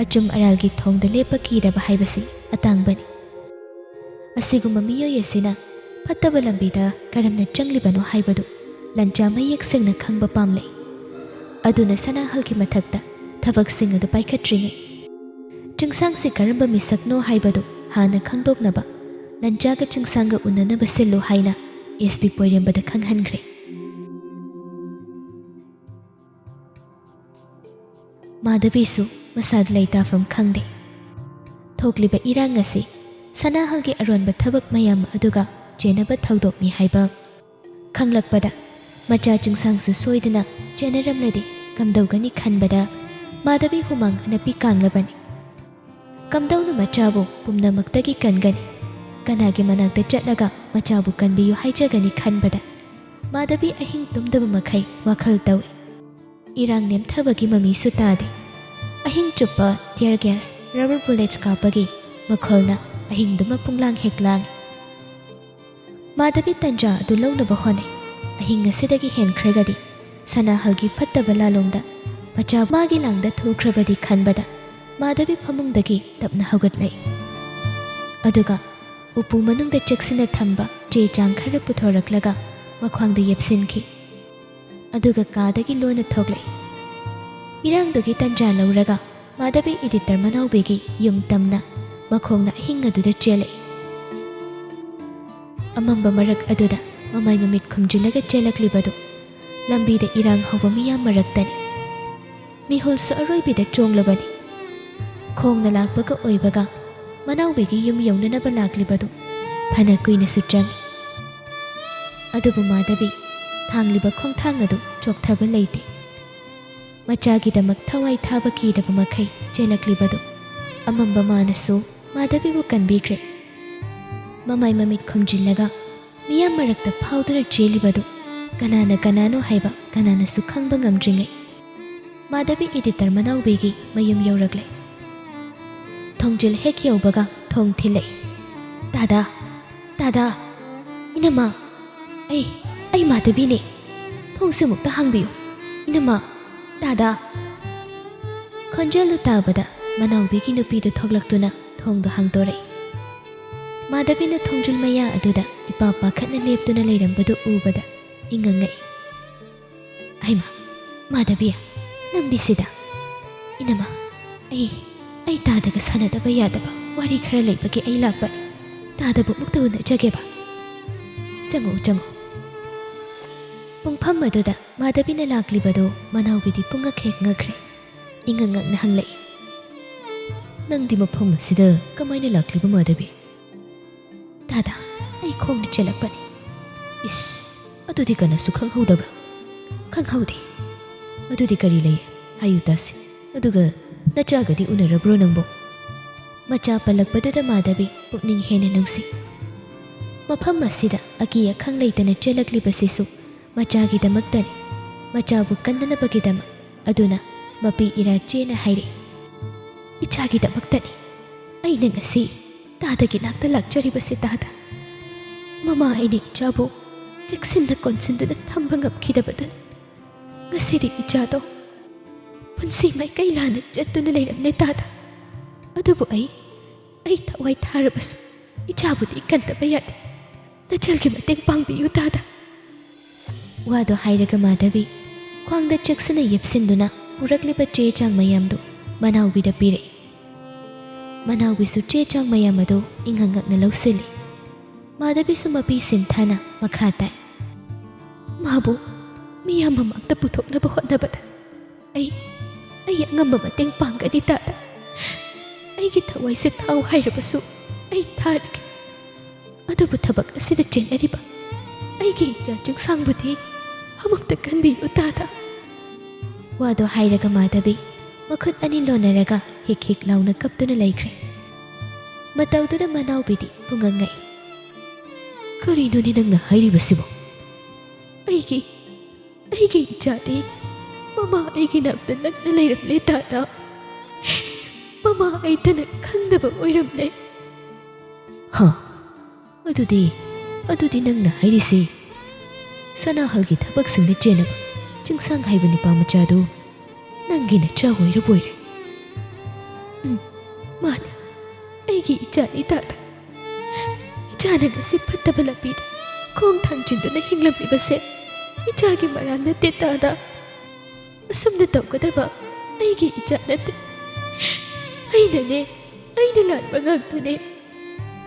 ꯑꯆꯨꯝ ꯑꯔꯥꯜꯒꯤ ꯊꯣꯡꯗ ꯂꯦꯞꯄ ꯀꯤꯗꯕ ꯍꯥꯏꯕꯁꯤ ꯑꯇꯥꯡꯕꯅꯤ꯫ ꯑꯁꯤꯒꯨꯝꯕ ꯃꯤꯑꯣꯏ ꯑꯁꯤꯅ ꯐꯠꯇꯕ ꯂꯝꯕꯤꯗ ꯀꯔꯝꯅ ꯆꯪꯂꯤꯕꯅꯣ ꯍꯥꯏꯕꯗꯨ ꯂꯟꯆꯥ ꯃꯌꯦꯛ ꯁꯦꯡꯅ ꯈꯪꯕ ꯄꯥꯝꯂꯛꯏ꯫ ꯑꯗꯨꯅ ꯁꯅꯥꯍꯜꯒꯤ ꯃꯊꯛꯇ ꯊꯕꯛꯁꯤꯡ ꯑꯗꯨ ꯄꯥꯏꯈꯠꯇ꯭ꯔꯤꯉꯩ ꯆꯤꯡꯁꯥꯡꯁꯤ ꯀꯔꯝꯕ ꯃꯤꯁꯛꯅꯣ ꯍꯥꯏꯕꯗꯨ ꯍꯥꯟꯅ ꯈꯪꯗꯣꯛꯅꯕ ꯂꯟꯆꯥꯒ ꯆꯤꯡꯁꯥꯡꯒ ꯎꯅꯅꯕ ꯁꯤꯜꯂꯨ ꯍꯥꯏꯅ ꯑꯦꯁ ꯄꯤ ꯄꯣꯏꯔꯦꯝꯕꯗ ꯈꯪꯍꯟꯈ꯭ꯔꯦ꯫ ꯃꯥꯙꯕꯤꯁꯨ ꯃꯁꯥꯗ ꯂꯩꯇꯥꯐꯝ ꯈꯪꯗꯦ꯫ ꯊꯣꯛꯂꯤꯕ ꯏꯔꯥꯡ ꯑꯁꯤ ꯁꯅꯥꯍꯜꯒꯤ ꯑꯔꯣꯟꯕ ꯊꯕꯛ ꯃꯌꯥꯝ ꯑꯗꯨꯒ ꯆꯦꯟꯅꯕ ꯊꯧꯗꯣꯛꯅꯤ ꯍꯥꯏꯕ ꯈꯪꯂꯛꯄꯗ ꯃꯆꯥ ꯆꯤꯡꯁꯥꯡꯁꯨ ꯁꯣꯏꯗꯅ ꯆꯦꯟꯅꯔꯝꯂꯗꯤ ꯀꯝꯗꯧꯒꯅꯤ ꯈꯟꯕꯗ ꯃꯥꯙꯕꯤ ꯍꯨꯃꯥꯡ ꯑꯅꯞꯄꯤ ꯀꯥꯡꯂꯕꯅꯤ꯫ ꯀꯝꯗꯧꯅ ꯃꯆꯥꯕꯨ ꯄꯨꯝꯅꯃꯛꯇꯒꯤ ꯀꯟꯒꯅꯤ, ꯀꯅꯥꯒꯤ ꯃꯅꯥꯛꯇ ꯆꯠꯂꯒ ꯃꯆꯥꯕꯨ ꯀꯟꯕꯤꯌꯨ ꯍꯥꯏꯖꯒꯅꯤ ꯈꯟꯕꯗ ꯃꯥꯙꯕꯤ ꯑꯍꯤꯡ ꯇꯨꯝꯗꯕ ꯃꯈꯩ ꯋꯥꯈꯜ ꯇꯧꯏ꯫ ꯏꯔꯥꯡ ꯅꯦꯝꯊꯕꯒꯤ ꯃꯃꯤꯁꯨ ꯇꯥꯗꯦ꯫ ꯑꯍꯤꯡ ꯆꯨꯞꯄ ꯇꯤꯌꯔ ꯒ꯭ꯌꯥꯁ, ꯔꯕꯔ ꯕꯨꯂꯦꯠꯁ ꯀꯥꯞꯄꯒꯤ ꯃꯈꯣꯜꯅ ꯑꯍꯤꯡꯗꯨꯃ ꯄꯨꯡꯂꯥꯡ ꯍꯦꯛ ꯂꯥꯡꯏ꯫ ꯃꯥꯙꯕꯤ ꯇꯟꯖꯥ ꯑꯗꯨ ꯂꯧꯅꯕ ꯍꯣꯠꯅꯩ꯫ ꯑꯍꯤꯡ ꯑꯁꯤꯗꯒꯤ ꯍꯦꯟꯈ꯭ꯔꯒꯗꯤ ꯁꯅꯥꯍꯜꯒꯤ ꯐꯠꯇꯕ ꯂꯥꯂꯣꯡꯗ ꯃꯆꯥ ꯃꯥꯒꯤ ꯂꯥꯡꯗ ꯊꯨꯈ꯭ꯔꯕꯗꯤ ꯈꯟꯕꯗ ꯃꯥꯙꯕꯤ ꯐꯃꯨꯡꯗꯒꯤ ꯇꯞꯅ ꯍꯧꯒꯠꯂꯛꯏ꯫ ꯑꯗꯨꯒ ꯎꯄꯨ ꯃꯅꯨꯡꯗ ꯆꯦꯛꯁꯤꯟꯅ ꯊꯝꯕ ꯆꯦ ꯆꯥꯡ ꯈꯔ ꯄꯨꯊꯣꯔꯛꯂꯒ ꯃꯈ꯭ꯋꯥꯡꯗ ꯌꯦꯞꯁꯤꯟꯈꯤ꯫ ꯑꯗꯨꯒ ꯀꯥꯗꯒꯤ ꯂꯣꯟꯅ ꯊꯣꯛꯂꯛꯏ꯫ ꯏꯔꯥꯡꯗꯨꯒꯤ ꯇꯟꯖꯥ ꯂꯧꯔꯒ ꯃꯥꯙꯕꯤ ꯏꯗꯤꯇꯔ ꯃꯅꯥꯎꯕꯤꯒꯤ ꯌꯨꯝ ꯇꯝꯅ ꯃꯈꯣꯡꯅ ꯑꯍꯤꯡ ꯑꯗꯨꯗ ꯆꯦꯜꯂꯛꯏ꯫ ꯑꯃꯝꯕ ꯃꯔꯛ ꯑꯗꯨꯗ ꯃꯃꯥꯏ ꯃꯃꯤꯠ ꯈꯨꯝꯖꯤꯜꯂꯒ ꯆꯦꯜꯂꯛꯂꯤꯕꯗꯨ ꯂꯝꯕꯤꯗ ꯏꯔꯥꯡ ꯍꯧꯕ ꯃꯤꯌꯥꯝ ꯃꯔꯛꯇꯅꯤ꯫ ꯃꯤꯍꯨꯜꯁꯨ ꯑꯔꯣꯏꯕꯤꯗ ꯆꯣꯡꯂꯕꯅꯤ꯫ ꯈꯣꯡꯅ ꯂꯥꯛꯄꯒ ꯑꯣꯏꯕꯒ ꯃꯅꯥꯎꯕꯤꯒꯤ ꯌꯨꯝ ꯌꯧꯅꯅꯕ ꯂꯥꯛꯂꯤꯕꯗꯨ ꯐꯅ ꯀꯨꯏꯅꯁꯨ ꯆꯪꯏ꯫ ꯑꯗꯨꯕꯨ ꯃꯥꯙꯕꯤ ꯊꯥꯡꯂꯤꯕ ꯈꯣꯡꯊꯥꯡ ꯑꯗꯨ ꯆꯣꯛꯊꯕ ꯂꯩꯇꯦ꯫ ꯃꯆꯥꯒꯤꯗꯃꯛ ꯊꯋꯥꯏ ꯊꯥꯕ ꯀꯤꯗꯕ ꯃꯈꯩ ꯆꯦꯜꯂꯛꯂꯤꯕꯗꯨ ꯑꯃꯝꯕ ꯃꯥꯅꯁꯨ ꯃꯥꯙꯕꯤꯕꯨ ꯀꯟꯕꯤꯈ꯭ꯔꯦ꯫ ꯃꯃꯥꯏ ꯃꯃꯤꯠ ꯈꯨꯝꯖꯤꯜꯂꯒ ꯃꯤꯌꯥꯝ ꯃꯔꯛꯇ ꯐꯥꯎꯗꯨꯅ ꯆꯦꯜꯂꯤꯕꯗꯨ ꯀꯅꯥꯅ ꯀꯅꯥꯅꯣ ꯍꯥꯏꯕ ꯀꯅꯥꯅꯁꯨ ꯈꯪꯕ ꯉꯝꯗ꯭ꯔꯤꯉꯩ ꯃꯥꯙꯕꯤ ꯏꯗꯤꯇꯔ ꯃꯅꯥꯎꯕꯤꯒꯤ ꯃꯌꯨꯝ ꯌꯧꯔꯛꯂꯦ꯫ ꯊꯣꯡꯖꯤꯜ ꯍꯦꯛ ꯌꯧꯕꯒ ꯊꯣꯡ ꯊꯤꯜꯂꯛꯏ꯫ "ꯗꯥꯗꯥ, ꯗꯥꯗꯥ, ꯏꯅꯝꯃ, ꯑꯩ ꯃꯥꯙꯕꯤꯅꯦ, ꯊꯣꯡꯁꯦ ꯑꯃꯨꯛꯇ ꯍꯥꯡꯕꯤꯌꯨ, ꯏꯅꯝꯃ, ꯗꯥꯗꯥ." ꯈꯣꯟꯖꯦꯜꯗꯨ ꯇꯥꯕꯗ ꯃꯅꯥꯎꯕꯤꯒꯤ ꯅꯨꯄꯤꯗꯨ ꯊꯣꯛꯂꯛꯇꯨꯅ ꯊꯣꯡꯗꯨ ꯍꯥꯡꯗꯣꯔꯛꯏ꯫ ꯃꯥꯙꯕꯤꯅ ꯊꯣꯡꯖꯤꯜ ꯃꯌꯥ ꯑꯗꯨꯗ ꯏꯄꯥ ꯄꯥꯈꯠꯅ ꯂꯦꯞꯇꯨꯅ ꯂꯩꯔꯝꯕꯗꯨ ꯎꯕꯗ ꯏꯉꯛꯉꯛꯏ꯫ "ꯍꯩꯃꯥ, ꯃꯥꯙꯕꯤ, ꯅꯪꯗꯤ ꯁꯤꯗ? ꯏꯅꯝꯃ, ꯑꯩ ꯗꯥꯗꯥꯒ ꯁꯥꯟꯅꯗꯕ ꯌꯥꯗꯕ ꯋꯥꯔꯤ ꯈꯔ ꯂꯩꯕꯒꯤ ꯑꯩ ꯂꯥꯛꯄꯅꯤ, ꯗꯥꯗꯥꯕꯨ ꯑꯃꯨꯛꯇ ꯎꯅꯖꯒꯦꯕ, ꯆꯪꯉꯛꯎ." ꯄꯨꯡꯐꯝ ꯑꯗꯨꯗ ꯃꯥꯙꯕꯤꯅ ꯂꯥꯛꯂꯤꯕꯗꯨ ꯃꯅꯥꯎꯕꯤꯗꯤ ꯄꯨꯡꯉꯛ ꯍꯦꯛ ꯉꯛꯈ꯭ꯔꯦ꯫ ꯏꯉꯛ ꯉꯛꯅ ꯍꯪꯂꯛꯏ, "ꯅꯪꯗꯤ ꯃꯐꯝ ꯑꯁꯤꯗ ꯀꯃꯥꯏꯅ ꯂꯥꯛꯂꯤꯕ ꯃꯥꯙꯕꯤ?" "ꯗꯥꯗꯥ, ꯑꯩ ꯈꯣꯡꯅ ꯆꯦꯜꯂꯛꯄꯅꯤ." "ꯏꯁ, ꯑꯗꯨꯗꯤ ꯀꯅꯥꯁꯨ ꯈꯪꯍꯧꯗꯕ꯭ꯔꯥ?" "ꯈꯪꯍꯧꯗꯦ." "ꯑꯗꯨꯗꯤ ꯀꯔꯤ ꯂꯩ ꯍꯥꯏꯌꯨ ꯇꯥꯁꯤ, ꯑꯗꯨꯒ ꯅꯆꯥꯒꯗꯤ ꯎꯅꯔꯕ꯭ꯔꯣ ꯅꯪꯕꯣ?" ꯃꯆꯥ ꯄꯜꯂꯛꯄꯗꯨꯗ ꯃꯥꯙꯕꯤ ꯄꯨꯛꯅꯤꯡ ꯍꯦꯟꯅ ꯅꯨꯡꯁꯤ꯫ ꯃꯐꯝ ꯑꯁꯤꯗ ꯑꯀꯤ ꯑꯈꯪ ꯂꯩꯇꯅ ꯆꯦꯜꯂꯛꯂꯤꯕꯁꯤꯁꯨ ꯃꯆꯥꯒꯤꯗꯃꯛꯇꯅꯤ, ꯃꯆꯥꯕꯨ ꯀꯟꯅꯅꯕꯒꯤꯗꯃꯛ꯫ ꯑꯗꯨꯅ ꯃꯄꯤ ꯏꯔꯥ ꯆꯦꯅ ꯍꯥꯏꯔꯛꯏ, "ꯏꯆꯥꯒꯤꯗꯃꯛꯇꯅꯤ ꯑꯩꯅ ꯉꯁꯤ ꯗꯥꯗꯥꯒꯤ ꯅꯥꯛꯇ ꯂꯥꯛꯆꯔꯤꯕꯁꯤ ꯗꯥꯗꯥ꯫ ꯃꯃꯥ ꯑꯩꯅ ꯏꯆꯥꯕꯨ ꯆꯦꯛꯁꯤꯟꯅ ꯀꯣꯟꯁꯤꯟꯗꯨꯅ ꯊꯝꯕ ꯉꯝꯈꯤꯗꯕꯗꯨꯅ ꯉꯁꯤꯗꯤ ꯏꯆꯥꯗꯣ ꯄꯨꯟꯁꯤ ꯃꯥꯏꯀꯩ ꯂꯥꯟꯅ ꯆꯠꯇꯨꯅ ꯂꯩꯔꯝꯂꯦ ꯗꯥꯗꯥ꯫ ꯑꯗꯨꯕꯨ ꯑꯩ ꯊꯋꯥꯏ ꯊꯥꯔꯕꯁꯨ ꯏꯆꯥꯕꯨꯗꯤ ꯀꯟꯗꯕ ꯌꯥꯗꯦ, ꯅꯆꯜꯒꯤ ꯃꯇꯦꯡ ꯄꯥꯡꯕꯤꯌꯨ ꯗꯥꯗꯥ." ꯋꯥꯗꯣ ꯍꯥꯏꯔꯒ ꯃꯥꯙꯕꯤ ꯈ꯭ꯋꯥꯡꯗ ꯆꯦꯛꯁꯤꯟꯅ ꯌꯦꯞꯁꯤꯟꯗꯨꯅ ꯄꯨꯔꯛꯂꯤꯕ ꯆꯦ ꯆꯥꯡ ꯃꯌꯥꯝꯗꯨ ꯃꯅꯥꯎꯕꯤꯗ ꯄꯤꯔꯛꯏ꯫ ꯃꯅꯥꯎꯕꯤꯁꯨ ꯆꯦ ꯆꯥꯡ ꯃꯌꯥꯝ ꯑꯗꯨ ꯏꯪꯉꯪꯉꯛꯅ ꯂꯧꯁꯤꯜꯂꯤ꯫ ꯃꯥꯙꯕꯤꯁꯨ ꯃꯄꯤ ꯁꯤꯟꯊꯥꯅ ꯃꯈꯥ ꯇꯥꯏ꯫ ꯃꯥꯕꯨ ꯃꯤꯌꯥꯝ ꯃꯃꯥꯡꯗ ꯄꯨꯊꯣꯛꯅꯕ ꯍꯣꯠꯅꯕꯗ ꯑꯩ ꯑꯉꯝꯕ ꯃꯇꯦꯡ ꯄꯥꯡꯒꯅꯤ ꯇꯥꯗ꯫ ꯑꯩꯒꯤ ꯊꯋꯥꯏꯁꯦ ꯊꯥꯎ ꯍꯥꯏꯔꯕꯁꯨ ꯑꯩ ꯊꯥꯔꯒꯦ꯫ ꯑꯗꯨꯕꯨ ꯊꯕꯛ ꯑꯁꯤꯗ ꯆꯦꯟꯅꯔꯤꯕ ꯑꯩꯒꯤ ꯏꯆꯥ ꯆꯤꯡꯁꯥꯡꯕꯨꯗꯤ ꯑꯃꯨꯛꯇ ꯈꯟꯕꯤꯌꯨ ꯇꯥꯗ꯫ ꯋꯥꯗꯣ ꯍꯥꯏꯔꯒ ꯃꯥꯙꯕꯤ ꯃꯈꯨꯠ ꯑꯅꯤ ꯂꯣꯟꯅꯔꯒ ꯍꯤꯛ ꯍꯤꯛ ꯂꯥꯎꯅ ꯀꯞꯇꯨꯅ ꯂꯩꯈ꯭ꯔꯦ꯫ ꯃꯇꯧꯗꯨꯗ ꯃꯅꯥꯎꯕꯤꯗꯤ ꯄꯨꯡꯉꯛꯉꯛꯏ꯫ ꯀꯔꯤꯅꯣꯅꯦ ꯅꯪꯅ ꯍꯥꯏꯔꯤꯕꯁꯤꯕꯣ? ꯑꯩꯒꯤ ꯏꯆꯥꯗꯤ ꯃꯃꯥ ꯑꯩꯒꯤ ꯅꯥꯛꯇ ꯅꯛꯅ ꯂꯩꯔꯝꯂꯦ ꯇꯥꯗ꯫ ꯃꯃꯥ ꯑꯩꯇꯅ ꯈꯪꯗꯕ ꯑꯣꯏꯔꯝꯂꯦ꯫ ꯑꯗꯨꯗꯤ ꯅꯪꯅ ꯍꯥꯏꯔꯤꯁꯤ ꯁꯅꯥꯍꯜꯒꯤ ꯊꯕꯛꯁꯤꯡꯗ ꯆꯦꯟꯅꯕ ꯆꯤꯡꯁꯥꯡ ꯍꯥꯏꯕ ꯅꯤꯄꯥ ꯃꯆꯥꯗꯨ ꯅꯪꯒꯤ ꯅꯆꯥ ꯑꯣꯏꯔꯕꯣꯏꯔꯦ? ꯃꯥꯅꯤ, ꯑꯩꯒꯤ ꯏꯆꯥꯅꯤ ꯇꯥꯗ꯫ ꯏꯆꯥꯅ ꯉꯁꯤ ꯐꯠꯇꯕ ꯂꯝꯕꯤꯗ ꯈꯣꯡ ꯊꯥꯡꯖꯤꯟꯗꯨꯅ ꯍꯤꯡꯂꯝꯂꯤꯕꯁꯦ ꯏꯆꯥꯒꯤ ꯃꯔꯥꯜ ꯅꯠꯇꯦ ꯇꯥꯗ꯫ ꯑꯁꯨꯝꯅ ꯇꯧꯒꯗꯕ ꯑꯩꯒꯤ ꯏꯆꯥ ꯅꯠꯇꯦ꯫ ꯑꯩꯅ ꯂꯥꯟꯕ ꯉꯥꯛꯇꯅꯦ꯫